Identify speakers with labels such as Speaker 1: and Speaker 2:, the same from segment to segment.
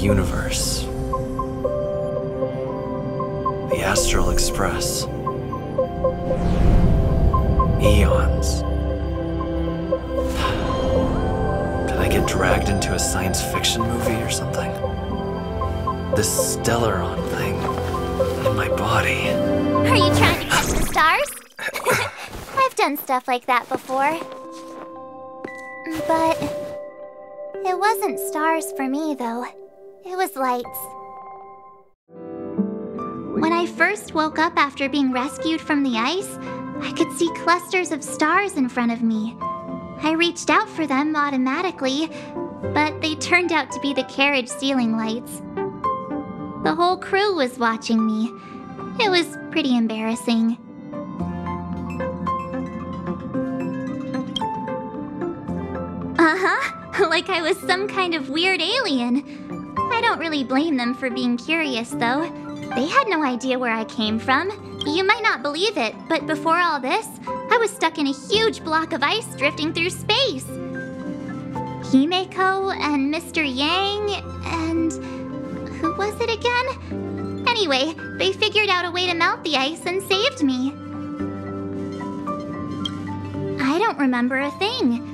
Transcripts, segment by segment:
Speaker 1: universe. The Astral Express. Eons. Did I get dragged into a science fiction movie or something? This Stellaron thing in my body.
Speaker 2: Are you trying to catch the stars? I've done stuff like that before. But it wasn't stars for me, though. It was lights. When I first woke up after being rescued from the ice, I could see clusters of stars in front of me. I reached out for them automatically, but they turned out to be the carriage ceiling lights. The whole crew was watching me. It was pretty embarrassing. Like I was some kind of weird alien. I don't really blame them for being curious, though. They had no idea where I came from. You might not believe it, but before all this, I was stuck in a huge block of ice drifting through space. Himeko and Mr. Yang and... who was it again? Anyway, they figured out a way to melt the ice and saved me. I don't remember a thing.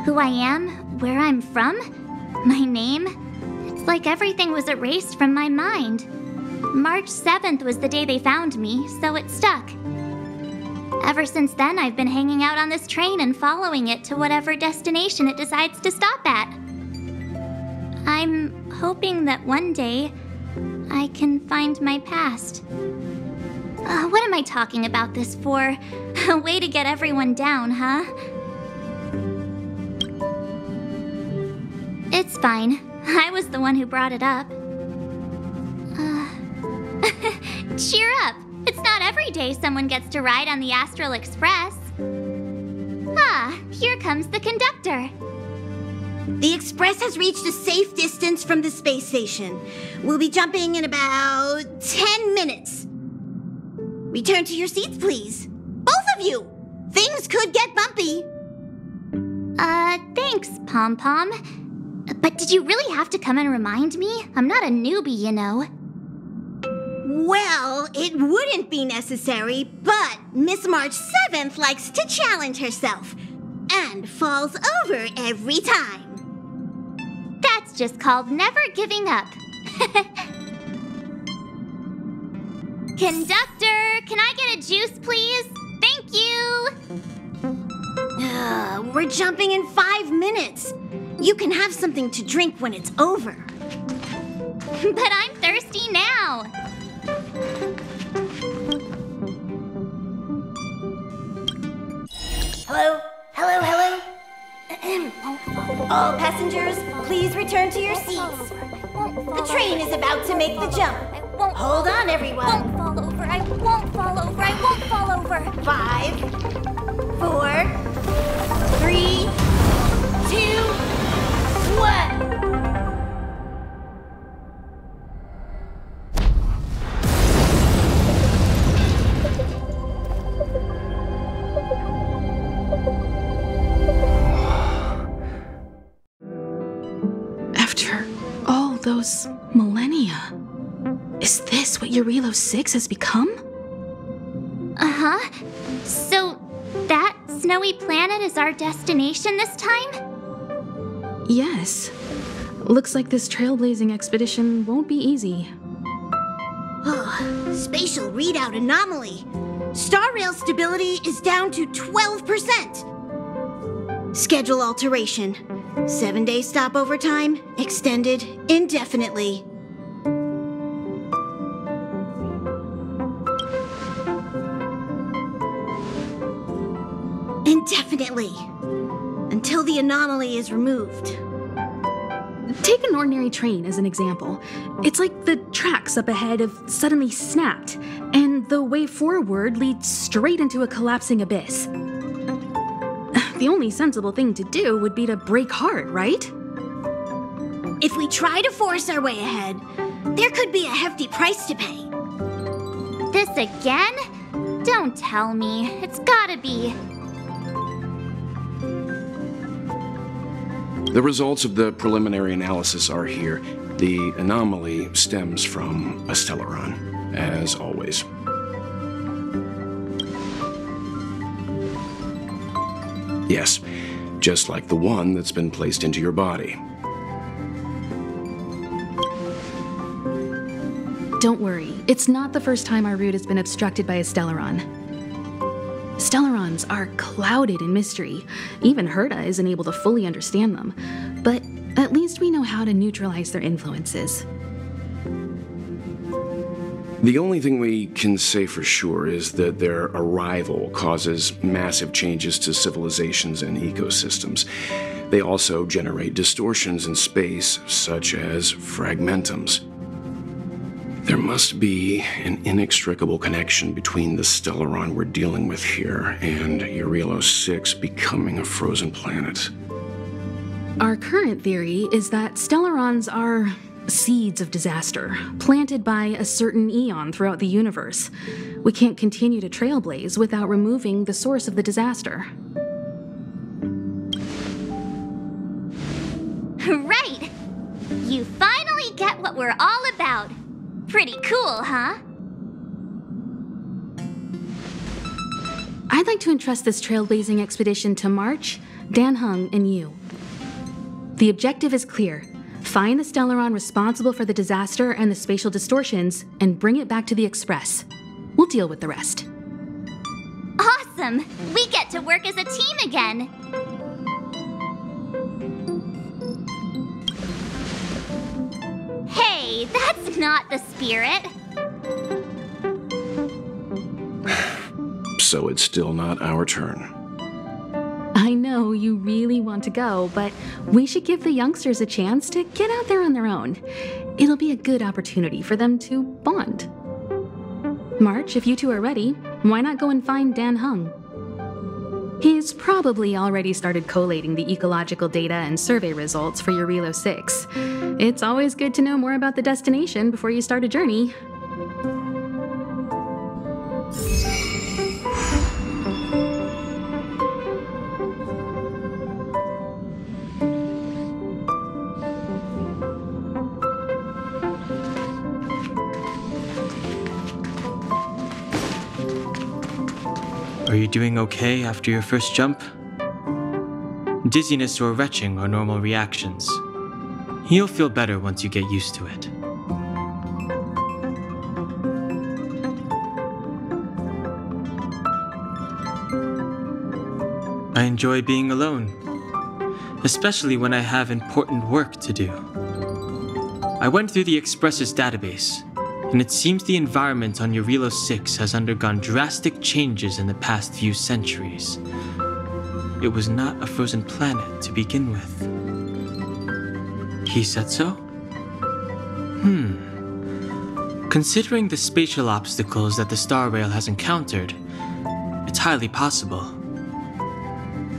Speaker 2: Who I am, where I'm from, my name, it's like everything was erased from my mind. March 7th was the day they found me, so it stuck. Ever since then, I've been hanging out on this train and following it to whatever destination it decides to stop at. I'm hoping that one day I can find my past. What am I talking about this for? A way to get everyone down, huh? It's fine. I was the one who brought it up. Cheer up! It's not every day someone gets to ride on the Astral Express. Ah, here comes the conductor.
Speaker 3: The Express has reached a safe distance from the space station. We'll be jumping in about 10 minutes. Return to your seats, please. Both of you! Things could get bumpy.
Speaker 2: Thanks, Pom-Pom. But did you really have to come and remind me? I'm not a newbie, you know.
Speaker 3: Well, it wouldn't be necessary, but Miss March 7th likes to challenge herself and falls over every time.
Speaker 2: That's just called never giving up. Conductor, can I get a juice, please? Thank you!
Speaker 3: We're jumping in 5 minutes. You can have something to drink when it's over.
Speaker 2: But I'm thirsty now.
Speaker 3: Hello? Hello, hello? All passengers, please return to your seats. The train is about to make the jump. Hold on, everyone.
Speaker 2: I won't fall over. I won't fall over. I won't fall over.
Speaker 3: 5, 4, 3, 2, 1.
Speaker 4: After all those millennia, is this what Eurilo 6 has become?
Speaker 2: Uh-huh. So, that snowy planet is our destination this time?
Speaker 4: Yes. Looks like this trailblazing expedition won't be easy.
Speaker 3: Spatial readout anomaly. StarRail stability is down to 12%. Schedule alteration. 7-day stopover time extended indefinitely. Indefinitely. Until the anomaly is removed.
Speaker 4: Take an ordinary train as an example. It's like the tracks up ahead have suddenly snapped, and the way forward leads straight into a collapsing abyss. The only sensible thing to do would be to brake hard, right?
Speaker 3: If we try to force our way ahead, there could be a hefty price to pay.
Speaker 2: This again? Don't tell me. It's gotta be.
Speaker 5: The results of the preliminary analysis are here. The anomaly stems from a stellaron, as always. Yes, just like the one that's been placed into your body.
Speaker 4: Don't worry, it's not the first time our route has been obstructed by a stellaron. Stellarons are clouded in mystery. Even Herta isn't able to fully understand them. But at least we know how to neutralize their influences.
Speaker 5: The only thing we can say for sure is that their arrival causes massive changes to civilizations and ecosystems. They also generate distortions in space, such as fragmentums. There must be an inextricable connection between the stellaron we're dealing with here and Eurilo-VI becoming a frozen planet.
Speaker 4: Our current theory is that stellarons are seeds of disaster, planted by a certain eon throughout the universe. We can't continue to trailblaze without removing the source of the disaster.
Speaker 2: Right! You finally get what we're all about. Pretty cool, huh?
Speaker 4: I'd like to entrust this trailblazing expedition to March, Dan Heng, and you. The objective is clear. Find the stellaron responsible for the disaster and the spatial distortions, and bring it back to the Express. We'll deal with the rest.
Speaker 2: Awesome! We get to work as a team again! Hey, that's not the spirit!
Speaker 5: So it's still not our turn.
Speaker 4: I know you really want to go, but we should give the youngsters a chance to get out there on their own. It'll be a good opportunity for them to bond. March, if you two are ready, why not go and find Dan Heng? He's probably already started collating the ecological data and survey results for Eurilo-VI. It's always good to know more about the destination before you start a journey.
Speaker 6: Are you doing okay after your first jump? Dizziness or retching are normal reactions. You'll feel better once you get used to it. I enjoy being alone, especially when I have important work to do. I went through the Express's database, and it seems the environment on Eurilo-VI has undergone drastic changes in the past few centuries. It was not a frozen planet to begin with. He said so? Considering the spatial obstacles that the StarRail has encountered, it's highly possible.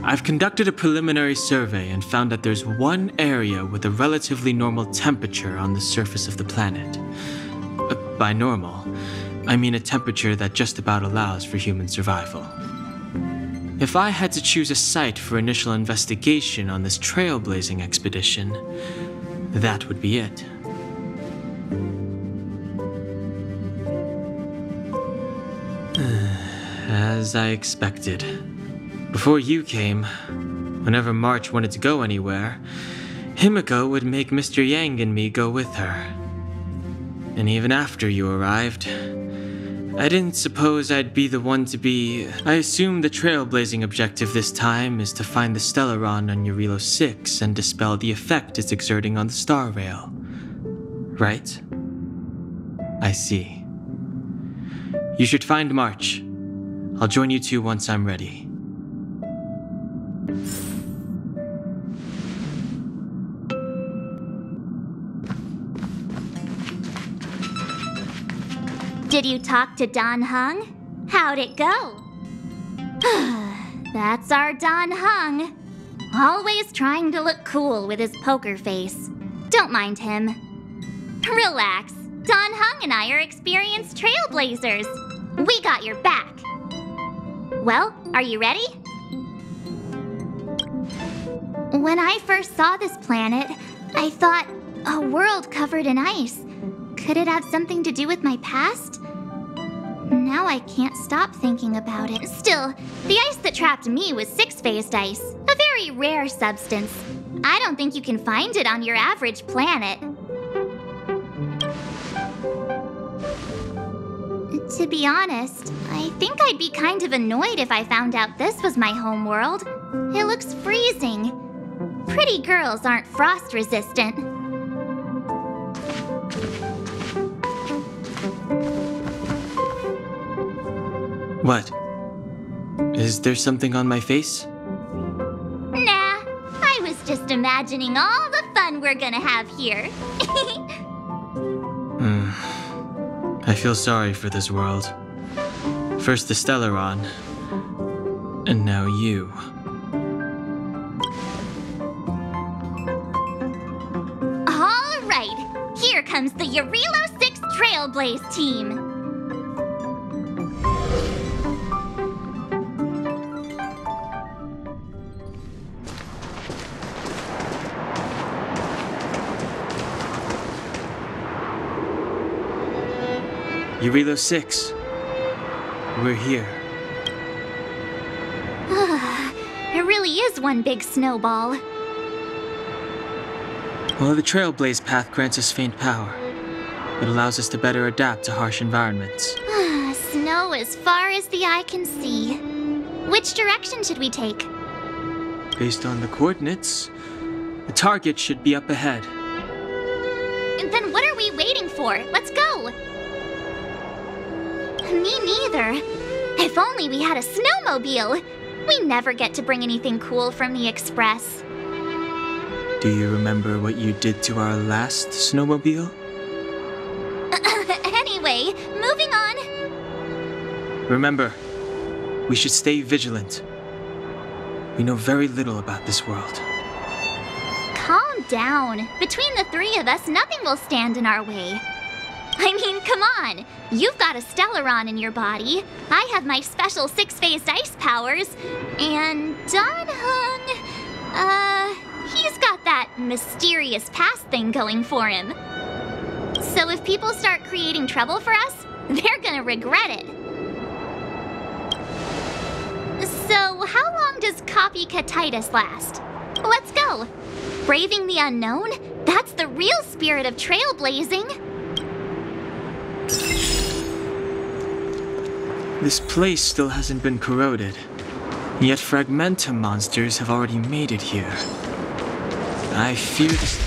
Speaker 6: I've conducted a preliminary survey and found that there's one area with a relatively normal temperature on the surface of the planet. By normal, I mean a temperature that just about allows for human survival. If I had to choose a site for initial investigation on this trailblazing expedition, that would be it. As I expected. Before you came, whenever March wanted to go anywhere, Himiko would make Mr. Yang and me go with her. And even after you arrived, I didn't suppose I'd be the one to be... I assume the trailblazing objective this time is to find the stellaron on Eurilo-VI and dispel the effect it's exerting on the StarRail. Right? I see. You should find March. I'll join you two once I'm ready.
Speaker 2: Did you talk to Dan Heng? How'd it go? That's our Dan Heng. Always trying to look cool with his poker face. Don't mind him. Relax. Dan Heng and I are experienced trailblazers. We got your back. Well, are you ready? When I first saw this planet, I thought, a world covered in ice. Could it have something to do with my past? Now I can't stop thinking about it. Still, the ice that trapped me was six-phased ice, a very rare substance. I don't think you can find it on your average planet. To be honest, I think I'd be kind of annoyed if I found out this was my home world. It looks freezing. Pretty girls aren't frost resistant.
Speaker 6: What? Is there something on my face?
Speaker 2: Nah, I was just imagining all the fun we're gonna have here.
Speaker 6: I feel sorry for this world. First the Stellaron, and now you.
Speaker 2: All right, here comes the Yarilo-VI Trailblaze team.
Speaker 6: Yarilo-VI. We're here.
Speaker 2: It really is one big snowball.
Speaker 6: While the Trailblaze path grants us faint power, it allows us to better adapt to harsh environments.
Speaker 2: Snow as far as the eye can see. Which direction should we take?
Speaker 6: Based on the coordinates, the target should be up ahead.
Speaker 2: Then what are we waiting for? Let's go! Me neither. If only we had a snowmobile. We never get to bring anything cool from the Express.
Speaker 6: Do you remember what you did to our last snowmobile?
Speaker 2: Anyway, moving on.
Speaker 6: Remember, we should stay vigilant. We know very little about this world.
Speaker 2: Calm down. Between the three of us, nothing will stand in our way. I mean, come on! You've got a Stellaron in your body. I have my special six-phased ice powers. And Dan-hung, he's got that mysterious past thing going for him. So if people start creating trouble for us, they're gonna regret it. So how long does copycatitis last? Let's go! Braving the unknown? That's the real spirit of trailblazing.
Speaker 6: This place still hasn't been corroded, yet Fragmentum monsters have already made it here. I fear this...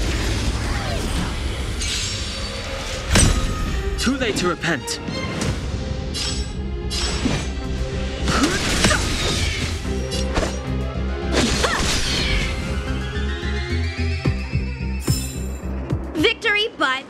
Speaker 6: Too late to repent!
Speaker 3: Victory, but...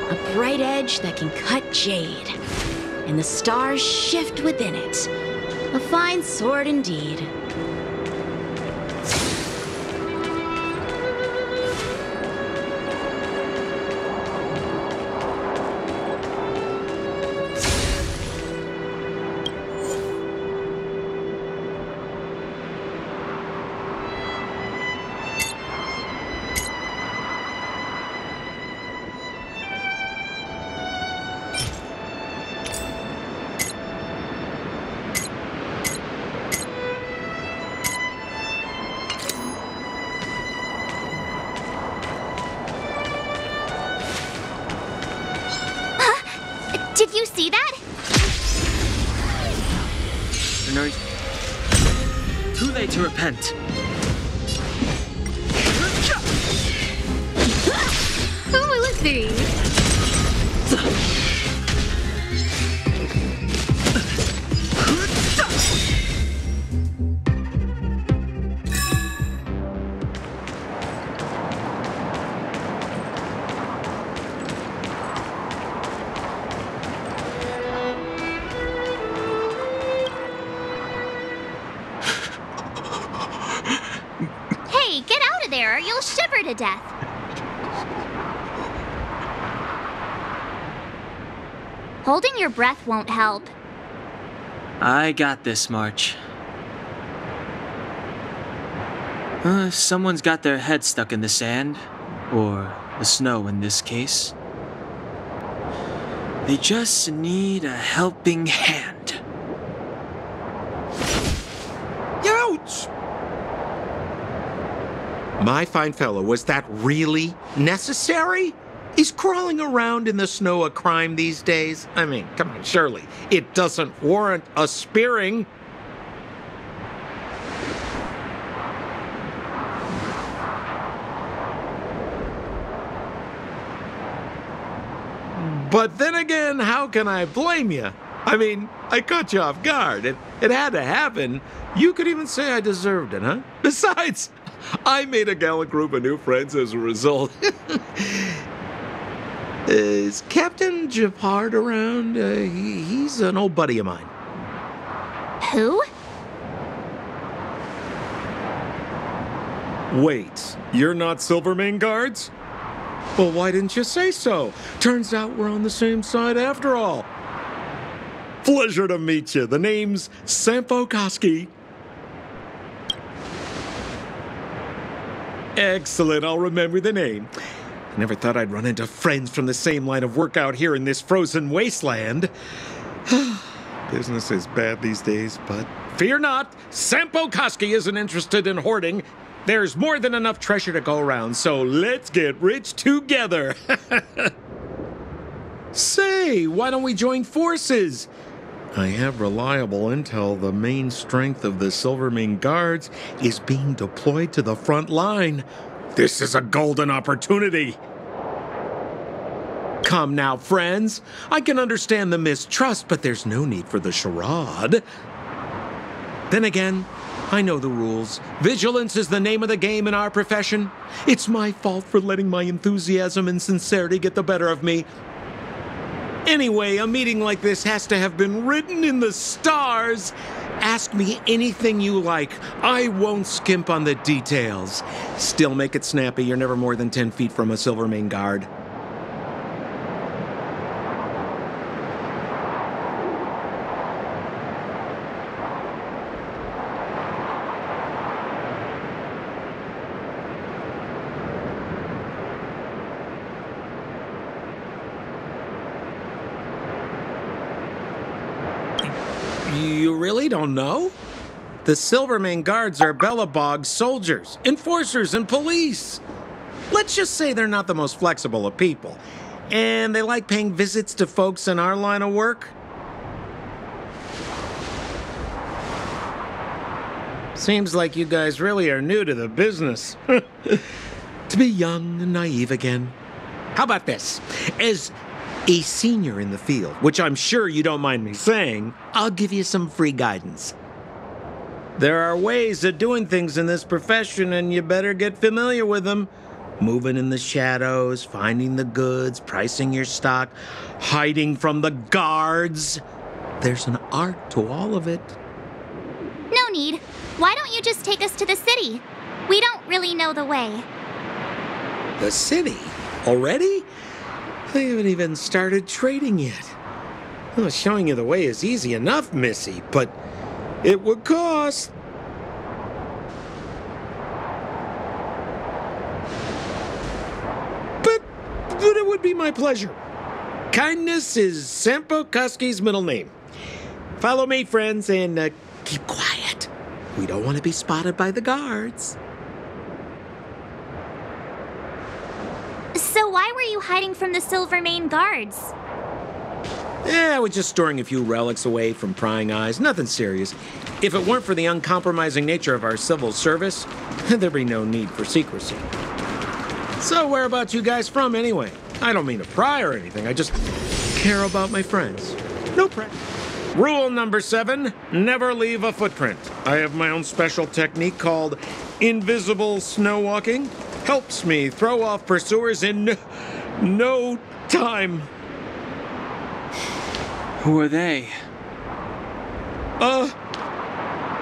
Speaker 7: A bright edge that can cut jade, and the stars shift within it. A fine sword indeed.
Speaker 2: Did you see that?
Speaker 6: Too late to repent.
Speaker 4: Oh, let's see.
Speaker 2: her to death. Holding your breath won't help.
Speaker 6: I got this, March. Someone's got their head stuck in the sand, or the snow in this case. They just need a helping hand.
Speaker 8: Ouch! My fine fellow, was that really necessary? Is crawling around in the snow a crime these days? I mean, come on, surely it doesn't warrant a spearing. But then again, how can I blame you? I mean, I caught you off guard. It had to happen. You could even say I deserved it, huh? Besides, I made a gallant group of new friends as a result. Is Captain Japard around? He's an old buddy of mine.
Speaker 2: Who?
Speaker 8: Wait, you're not Silvermane Guards? Well, why didn't you say so? Turns out we're on the same side after all. Pleasure to meet you. The name's Sampo Koski. Excellent, I'll remember the name. I never thought I'd run into friends from the same line of work out here in this frozen wasteland. Business is bad these days, but fear not, Sampo Koski isn't interested in hoarding. There's more than enough treasure to go around, so let's get rich together. Say, why don't we join forces? I have reliable intel the main strength of the Silvermane Guards is being deployed to the front line. This is a golden opportunity. Come now, friends. I can understand the mistrust, but there's no need for the charade. Then again, I know the rules. Vigilance is the name of the game in our profession. It's my fault for letting my enthusiasm and sincerity get the better of me. Anyway, a meeting like this has to have been written in the stars. Ask me anything you like. I won't skimp on the details. Still make it snappy. You're never more than 10 feet from a Silvermane Guard. You really don't know? The Silvermane Guards are Bellabog soldiers, enforcers, and police. Let's just say they're not the most flexible of people. And they like paying visits to folks in our line of work. Seems like you guys really are new to the business. To be young and naive again. How about this? As a senior in the field, which I'm sure you don't mind me saying, I'll give you some free guidance. There are ways of doing things in this profession, and you better get familiar with them. Moving in the shadows, finding the goods, pricing your stock, hiding from the guards. There's an art to all of it.
Speaker 2: No need. Why don't you just take us to the city? We don't really know the way.
Speaker 8: The city? Already? They haven't even started trading yet. Well, showing you the way is easy enough, Missy, but it would cost. But it would be my pleasure. Kindness is Sampo Koski's middle name. Follow me, friends, and keep quiet. We don't want to be spotted by the guards.
Speaker 2: So why were you hiding from the Silvermane Guards?
Speaker 8: I was just storing a few relics away from prying eyes. Nothing serious. If it weren't for the uncompromising nature of our civil service, there'd be no need for secrecy. So whereabouts you guys from, anyway? I don't mean to pry or anything. I just care about my friends. No pressure. Rule number 7, never leave a footprint. I have my own special technique called invisible snow walking. Helps me throw off pursuers in no time.
Speaker 6: Who are they?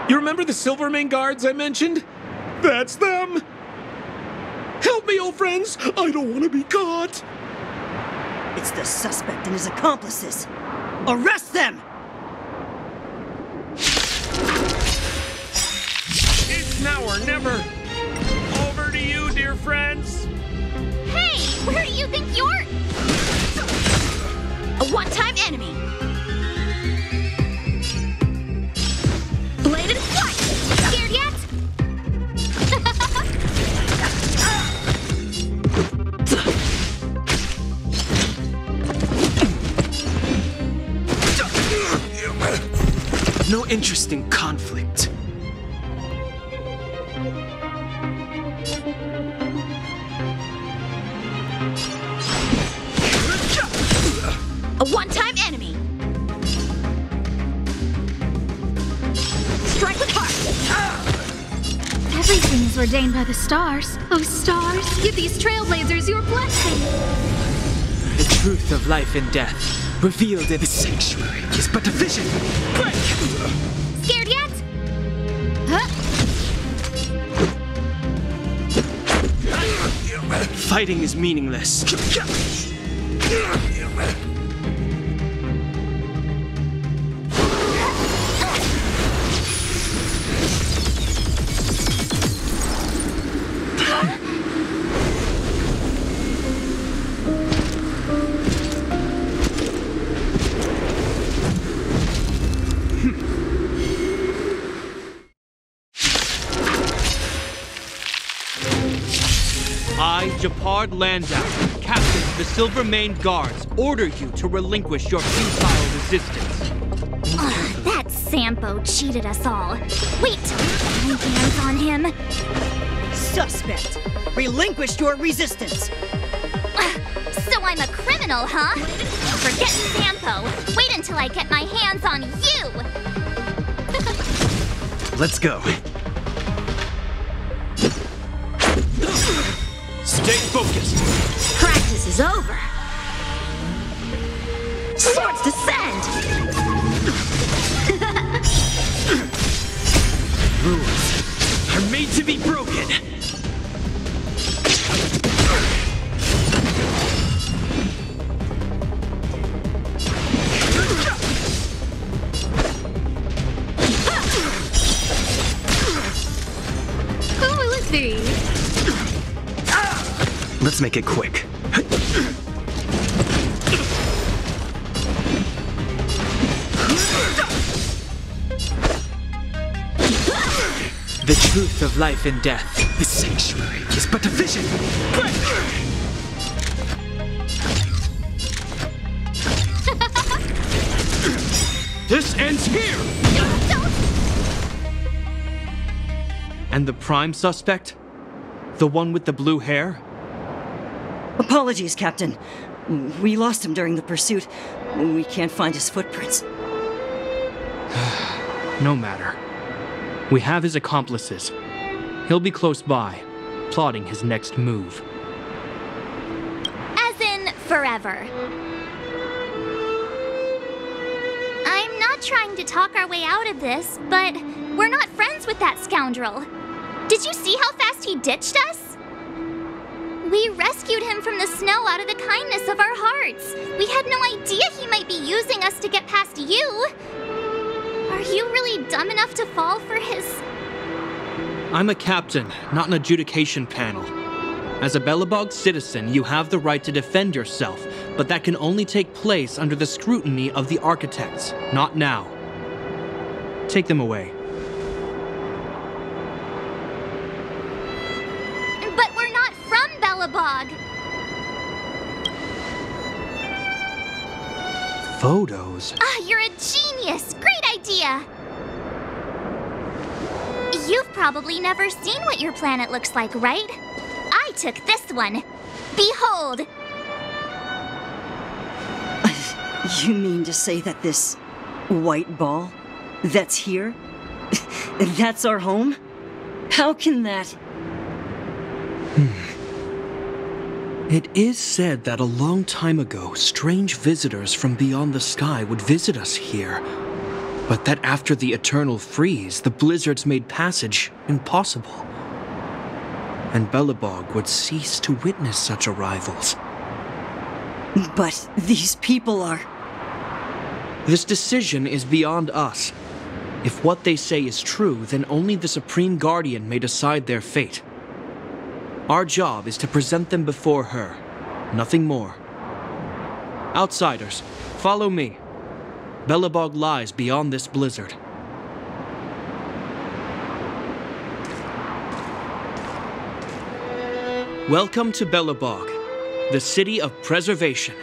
Speaker 8: You remember the Silvermane Guards I mentioned? That's them! Help me, old friends! I don't want to be caught!
Speaker 9: It's the suspect and his accomplices. Arrest them!
Speaker 8: It's now or never. Over to you, dear friends.
Speaker 2: Hey, where do you think you're...
Speaker 7: A one-time enemy. Bladed flight.
Speaker 2: Scared yet?
Speaker 6: No interest in conflict.
Speaker 7: A one-time enemy. Strike with heart.
Speaker 2: Everything is ordained by the stars. Oh, stars, give these trailblazers your blessing.
Speaker 6: The truth of life and death, revealed in the sanctuary, is but a vision. Break!
Speaker 2: Scared yet? Huh?
Speaker 6: Fighting is meaningless.
Speaker 10: I, Japard Landau, captain of the Silver-Maned Guards, order you to relinquish your futile resistance.
Speaker 2: That Sampo cheated us all. Wait, my hands on him.
Speaker 9: Suspect, relinquish your resistance.
Speaker 2: So I'm a criminal, huh? Forget Sampo. Wait until I get my hands on you.
Speaker 1: Let's go.
Speaker 10: Stay focused.
Speaker 7: Practice is over. Swords descend.
Speaker 6: Rules are made to be broken.
Speaker 4: Who will it be?
Speaker 1: Let's make it quick.
Speaker 6: The truth of life and death, the sanctuary, is but a vision. Break!
Speaker 10: This ends here! And the prime suspect? The one with the blue hair?
Speaker 9: Apologies, Captain. We lost him during the pursuit. We can't find his footprints.
Speaker 10: No matter. We have his accomplices. He'll be close by, plotting his next move.
Speaker 2: As in, forever. I'm not trying to talk our way out of this, but we're not friends with that scoundrel. Did you see how fast he ditched us? We rescued him from the snow out of the kindness of our hearts. We had no idea he might be using us to get past you. Are you really dumb enough to fall for his...
Speaker 10: I'm a captain, not an adjudication panel. As a Belobog citizen, you have the right to defend yourself, but that can only take place under the scrutiny of the architects, not now. Take them away.
Speaker 2: But we're not from Belobog.
Speaker 10: Photos?
Speaker 2: Ah, you're a genius! Great idea! You've probably never seen what your planet looks like, right? I took this one. Behold!
Speaker 9: You mean to say that this white ball that's here, that's our home? How can that...
Speaker 10: It is said that a long time ago, strange visitors from beyond the sky would visit us here. But that after the eternal freeze, the blizzards made passage impossible. and Belobog would cease to witness such arrivals.
Speaker 9: But these people are...
Speaker 10: This decision is beyond us. If what they say is true, then only the Supreme Guardian may decide their fate. Our job is to present them before her, nothing more. Outsiders, follow me. Belobog lies beyond this blizzard. Welcome to Belobog, the city of preservation.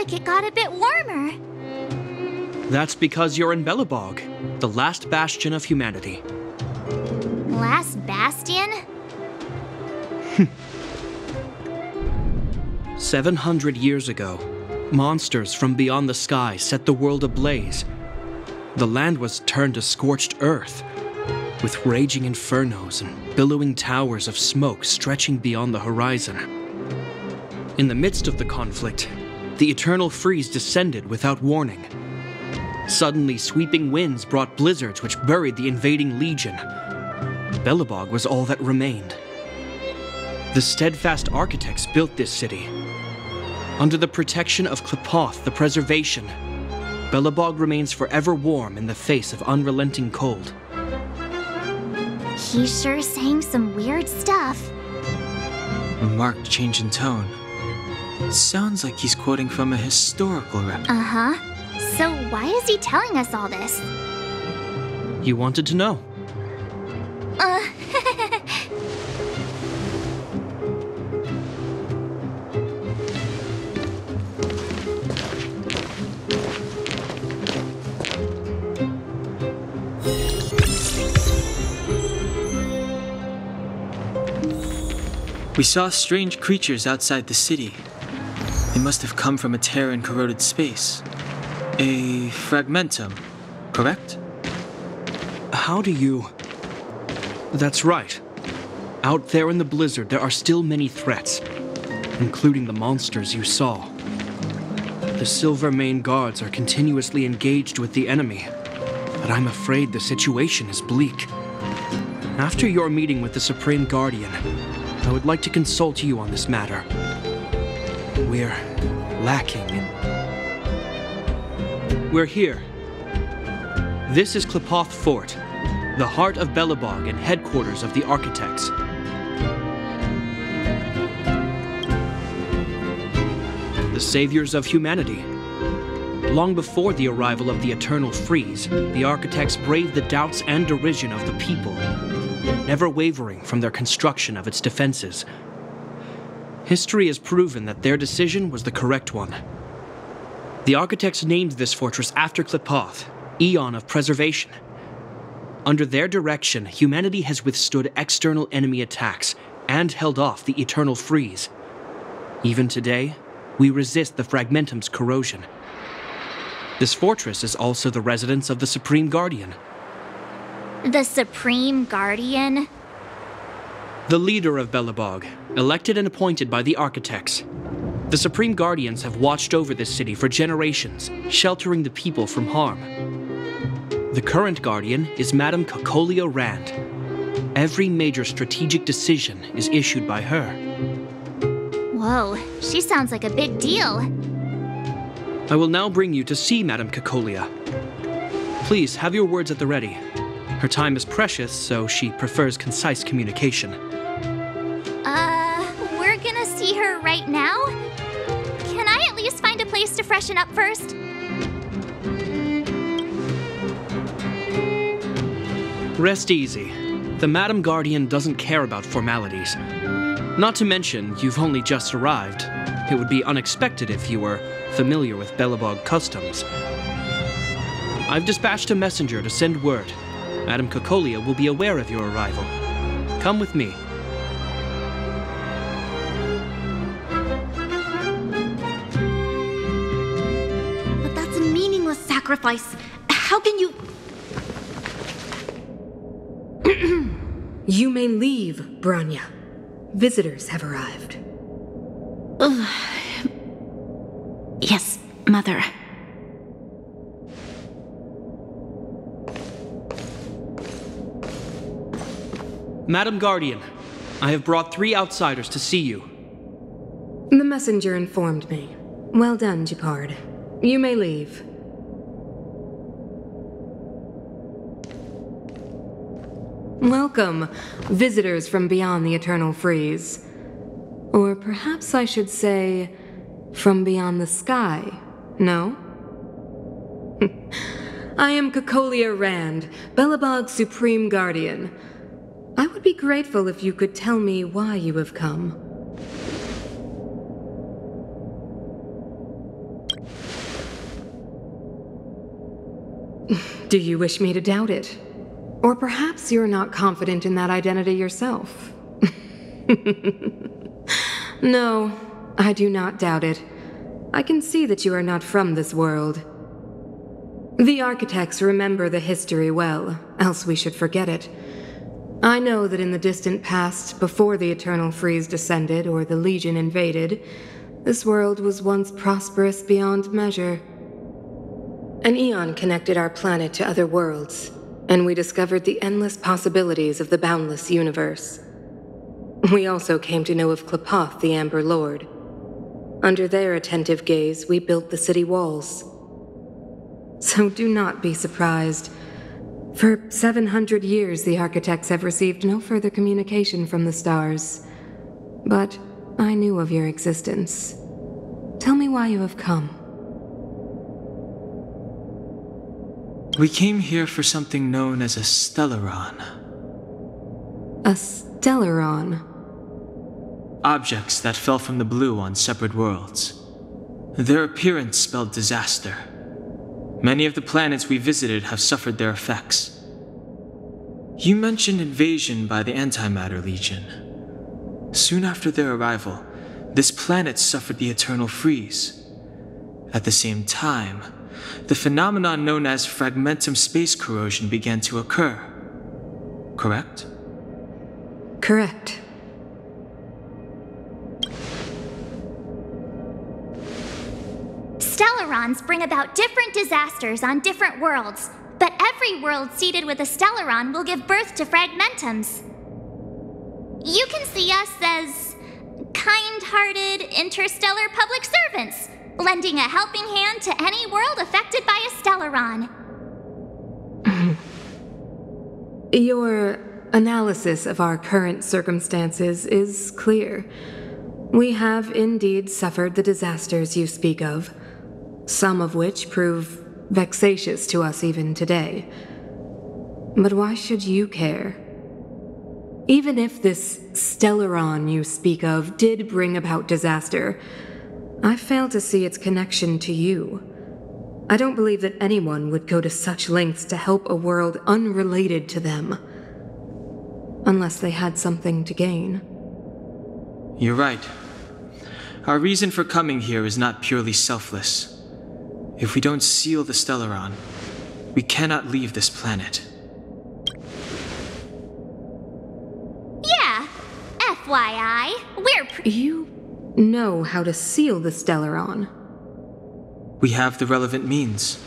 Speaker 2: It got a bit warmer.
Speaker 10: That's because you're in Belobog, the last bastion of humanity.
Speaker 2: Last bastion?
Speaker 10: 700 years ago, monsters from beyond the sky set the world ablaze. The land was turned to scorched earth, with raging infernos and billowing towers of smoke stretching beyond the horizon. In the midst of the conflict, the eternal freeze descended without warning. Suddenly, sweeping winds brought blizzards which buried the invading legion. Belobog was all that remained. The steadfast architects built this city. Under the protection of Qlipoth, the preservation, Belobog remains forever warm in the face of unrelenting cold.
Speaker 2: He's sure saying some weird stuff.
Speaker 6: A marked change in tone. It sounds like he's quoting from a historical record.
Speaker 2: Uh-huh. So why is he telling us all this?
Speaker 10: You wanted to know.
Speaker 6: We saw strange creatures outside the city. They must have come from a tear in corroded space. A fragmentum, correct?
Speaker 10: How do you... That's right. Out there in the blizzard, there are still many threats, including the monsters you saw. The Silvermane guards are continuously engaged with the enemy, but I'm afraid the situation is bleak. After your meeting with the Supreme Guardian, I would like to consult you on this matter. We're lacking. We're here. This is Qlipoth Fort, the heart of Belobog and headquarters of the architects. The saviors of humanity. Long before the arrival of the Eternal Freeze, the architects braved the doubts and derision of the people, never wavering from their construction of its defenses. History has proven that their decision was the correct one. The architects named this fortress after Qlipoth, Aeon of Preservation. Under their direction, humanity has withstood external enemy attacks and held off the Eternal Freeze. Even today, we resist the Fragmentum's corrosion. This fortress is also the residence of the Supreme Guardian.
Speaker 2: The Supreme Guardian?
Speaker 10: The leader of Belobog, elected and appointed by the architects. The Supreme Guardians have watched over this city for generations, sheltering the people from harm. The current Guardian is Madame Cocolia Rand. Every major strategic decision is issued by her.
Speaker 2: Whoa, she sounds like a big deal.
Speaker 10: I will now bring you to see Madame Cocolia. Please have your words at the ready. Her time is precious, so she prefers concise communication.
Speaker 2: We're gonna see her right now? Can I at least find a place to freshen up first?
Speaker 10: Rest easy. The Madam Guardian doesn't care about formalities. Not to mention, you've only just arrived. It would be unexpected if you were familiar with Belobog customs. I've dispatched a messenger to send word. Madame Cocolia will be aware of your arrival. Come with me.
Speaker 3: But that's a meaningless sacrifice. How can you...
Speaker 11: You may leave, Branya. Visitors have arrived.
Speaker 3: Yes, Mother.
Speaker 10: Madam Guardian, I have brought 3 outsiders to see you.
Speaker 11: The messenger informed me. Well done, Gepard. You may leave. Welcome, visitors from beyond the Eternal Freeze. Or perhaps I should say, from beyond the sky, no? I am Cocolia Rand, Belobog's Supreme Guardian. I would be grateful if you could tell me why you have come. Do you wish me to doubt it? Or perhaps you're not confident in that identity yourself. No, I do not doubt it. I can see that you are not from this world. The architects remember the history well, else we should forget it. I know that in the distant past, before the Eternal Freeze descended or the Legion invaded, this world was once prosperous beyond measure. An eon connected our planet to other worlds, and we discovered the endless possibilities of the boundless universe. We also came to know of Klapoth, the Amber Lord. Under their attentive gaze, we built the city walls. So do not be surprised. For 700 years, the architects have received no further communication from the stars. But I knew of your existence. Tell me why you have come.
Speaker 6: We came here for something known as a Stellaron.
Speaker 11: A Stellaron?
Speaker 6: Objects that fell from the blue on separate worlds. Their appearance spelled disaster. Many of the planets we visited have suffered their effects. You mentioned invasion by the Antimatter Legion. Soon after their arrival, this planet suffered the Eternal Freeze. At the same time, the phenomenon known as fragmentum space corrosion began to occur. Correct?
Speaker 11: Correct.
Speaker 2: Stellarons bring about different disasters on different worlds, but every world seeded with a Stellaron will give birth to fragmentums. You can see us as kind-hearted interstellar public servants, lending a helping hand to any world affected by a Stellaron.
Speaker 11: Your analysis of our current circumstances is clear. We have indeed suffered the disasters you speak of, some of which prove vexatious to us even today. But why should you care? Even if this Stellaron you speak of did bring about disaster, I fail to see its connection to you. I don't believe that anyone would go to such lengths to help a world unrelated to them. Unless they had something to gain.
Speaker 6: You're right. Our reason for coming here is not purely selfless. If we don't seal the Stellaron, we cannot leave this planet.
Speaker 2: Yeah, FYI,
Speaker 11: You know how to seal the Stellaron.
Speaker 6: We have the relevant means.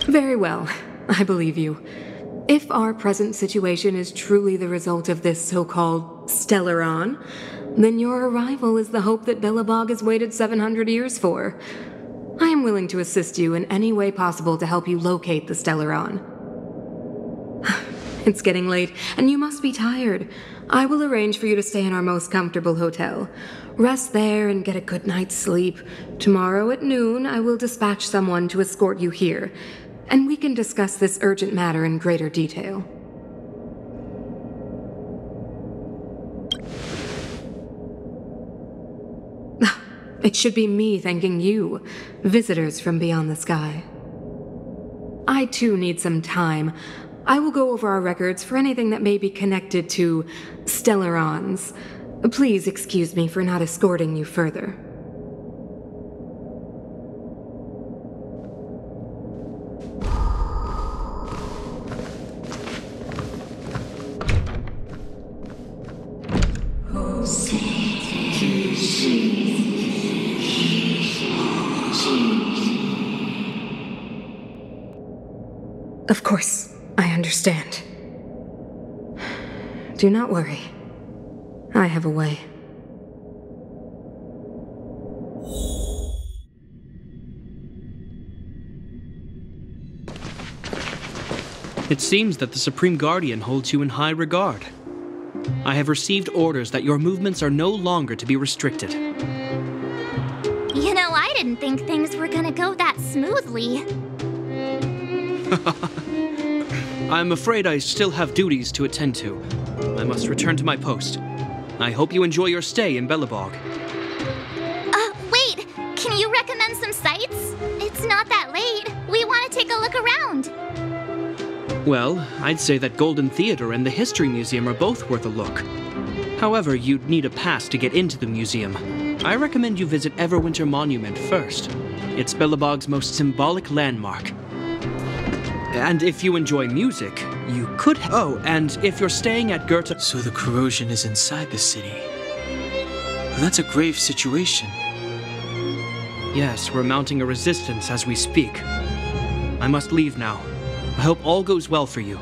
Speaker 11: Very well, I believe you. If our present situation is truly the result of this so-called Stellaron, then your arrival is the hope that Belobog has waited 700 years for. I am willing to assist you in any way possible to help you locate the Stellaron. It's getting late, and you must be tired. I will arrange for you to stay in our most comfortable hotel. Rest there and get a good night's sleep. Tomorrow at noon, I will dispatch someone to escort you here, and we can discuss this urgent matter in greater detail. It should be me thanking you, visitors from beyond the sky. I too need some time. I will go over our records for anything that may be connected to Stellarons. Please excuse me for not escorting you further. Of course, I understand. Do not worry. I have a way.
Speaker 10: It seems that the Supreme Guardian holds you in high regard. I have received orders that your movements are no longer to be restricted.
Speaker 2: You know, I didn't think things were gonna go that smoothly.
Speaker 10: I'm afraid I still have duties to attend to. I must return to my post. I hope you enjoy your stay in Belobog.
Speaker 2: Wait! Can you recommend some sites? It's not that late. We want to take a look around.
Speaker 10: Well, I'd say that Golden Theater and the History Museum are both worth a look. However, you'd need a pass to get into the museum. I recommend you visit Everwinter Monument first. It's Belobog's most symbolic landmark. And if you enjoy music, you could... Oh, and if you're staying at Goethe...
Speaker 6: So the corrosion is inside the city. Well, that's a grave situation.
Speaker 10: Yes, we're mounting a resistance as we speak. I must leave now. I hope all goes well for you.